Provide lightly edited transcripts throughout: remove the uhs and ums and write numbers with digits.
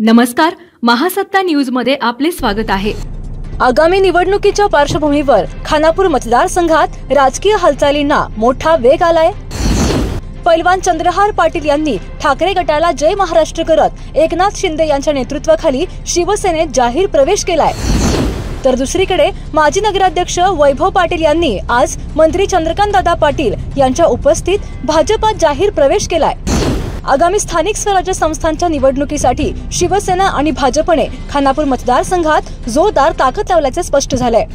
नमस्कार, महासत्ता न्यूज मध्ये आपले स्वागत आहे। आगामी निवडणुकीच्या पार्श्वभूमीवर खानापूर मतदारसंघात राजकीय हालचालींना मोठा वेग आलाय। पैलवान चंद्रहार पाटील यांनी ठाकरे गटाला जय महाराष्ट्र करत एकनाथ शिंदे यांच्या नेतृत्वाखाली शिवसेनेत जाहीर प्रवेश केलाय। तर दुसरीकडे माजी नगराध्यक्ष वैभव पाटील यांनी आज मंत्री चंद्रकांतदादा पाटील यांच्या उपस्थित भाजपात जाहीर प्रवेश केलाय। आगामी स्थानिक स्वराज्य संस्थांच्या निवडणुकीसाठी शिवसेना आणि भाजपने खानापूर मतदारसंघात जोरदार ताकद लावल्याचे स्पष्ट झालंय।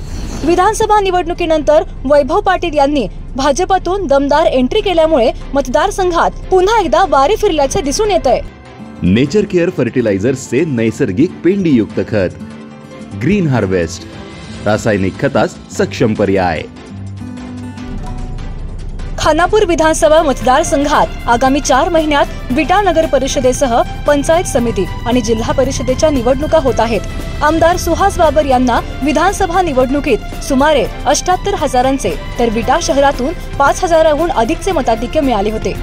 विधानसभा निवडणुकीनंतर वैभव पाटील यांनी भाजपातून दमदार एंट्री केल्यामुळे मतदारसंघात पुन्हा एकदा वारे फिरल्याचे दिसून येतंय। नेचर केअर फर्टिलायझर से नैसर्गिक पेंडीयुक्त खत ग्रीन हार्वेस्ट, रासायनिक खतास सक्षम पर्याय। खानापूर विधानसभा मतदारसंघात आगामी 4 महिन्यात विटा नगर परिषदेसह पंचायत समिती आणि जिल्हा परिषदेच्या निवडणुका होत आहेत। आमदार सुहास बाबर यांना विधानसभा निवडणुकीत सुमारे 78,000चे तर विटा शहरातून 5,000हून अधिकचे मताधिक्य मिळाले होते।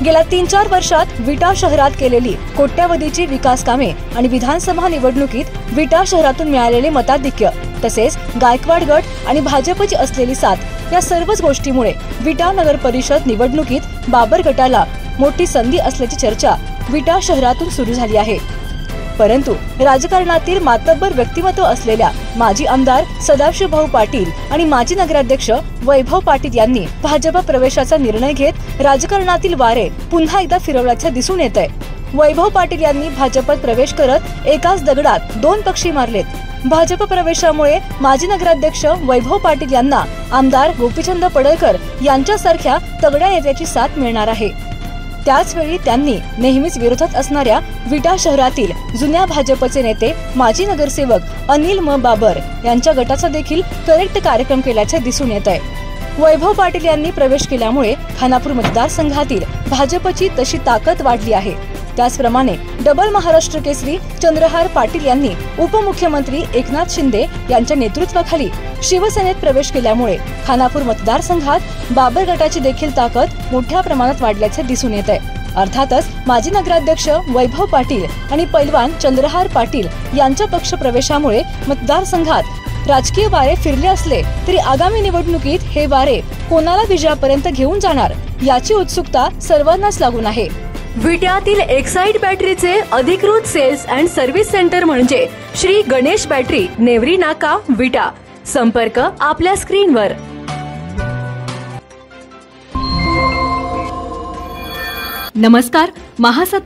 गेल्या 3-4 वर्षात विटा शहरात केलेली कोट्यावधीची विकास कामे आणि विधानसभा निवडणुकीत विटा शहरातून मिळालेले मताधिक्य तसेच गायकवाड गट आणि भाजपची असलेली साथ या सर्वच गोष्टीमुळे विटा नगर परिषद निवडणुकीत बाबर गटाला मोठी संधी असल्याची चर्चा विटा शहरातून सुरू झाली आहे। परंतु राजकारणातील मातब्बर व्यक्तिमत्व असलेल्या माजी आमदार सदाशिवभाऊ पाटील आणि माजी नगराध्यक्ष वैभव पाटील यांनी भाजप प्रवेशाचा निर्णय घेत राजकारणातील वारे पुन्हा एकदा फिरवल्याचे दिसून येतंय। वैभव पाटील यांनी भाजपात प्रवेश करत एकाच दगडात 2 पक्षी मारलेत। भाजप प्रवेशामुळे माजी नगराध्यक्ष वैभव पाटील यांना आमदार गोपीचंद पडळकर यांच्यासारख्या तगड्या नेत्याची साथ मिळणार आहे। त्याचवेळी त्यांनी नेहमीच विरोधात असणाऱ्या विटा शहरातील जुन्या भाजपचे नेते माजी नगरसेवक अनिल म बाबर यांच्या गटाचा देखील करेक्ट कार्यक्रम केल्याचे दिसून येत आहे। वैभव पाटील यांनी प्रवेश केल्यामुळे खानापूर मतदारसंघातील भाजपची तशी ताकद वाढली आहे। त्याचप्रमाणे डबल महाराष्ट्र केसरी चंद्रहार पाटील यांनी उपमुख्यमंत्री एकनाथ शिंदे यांच्या नेतृत्वाखाली शिवसेनेत प्रवेश केल्यामुळे खानापूर मतदारसंघात बाबर गटाची देखील ताकद मोठ्या प्रमाणात वाढल्याचे दिसून येत आहे। अर्थातच माजी नगराध्यक्ष वैभव पाटील आणि पैलवान चंद्रहार पाटील यांच्या पक्ष प्रवेशामुळे मतदारसंघात राजकीय वारे फिरले असले तरी आगामी निवडणुकीत हे वारे कोणाला विजयापर्यंत घेऊन जाणार याची उत्सुकता सर्वांनाच लागून आहे। विट्यातील एक्साइड बॅटरीचे अधिकृत सेल्स अँड सर्व्हिस सेंटर म्हणजे श्री गणेश बॅटरी, नेवरी नाका, विटा। संपर्क आपल्या स्क्रीनवर। नमस्कार, महासत्ता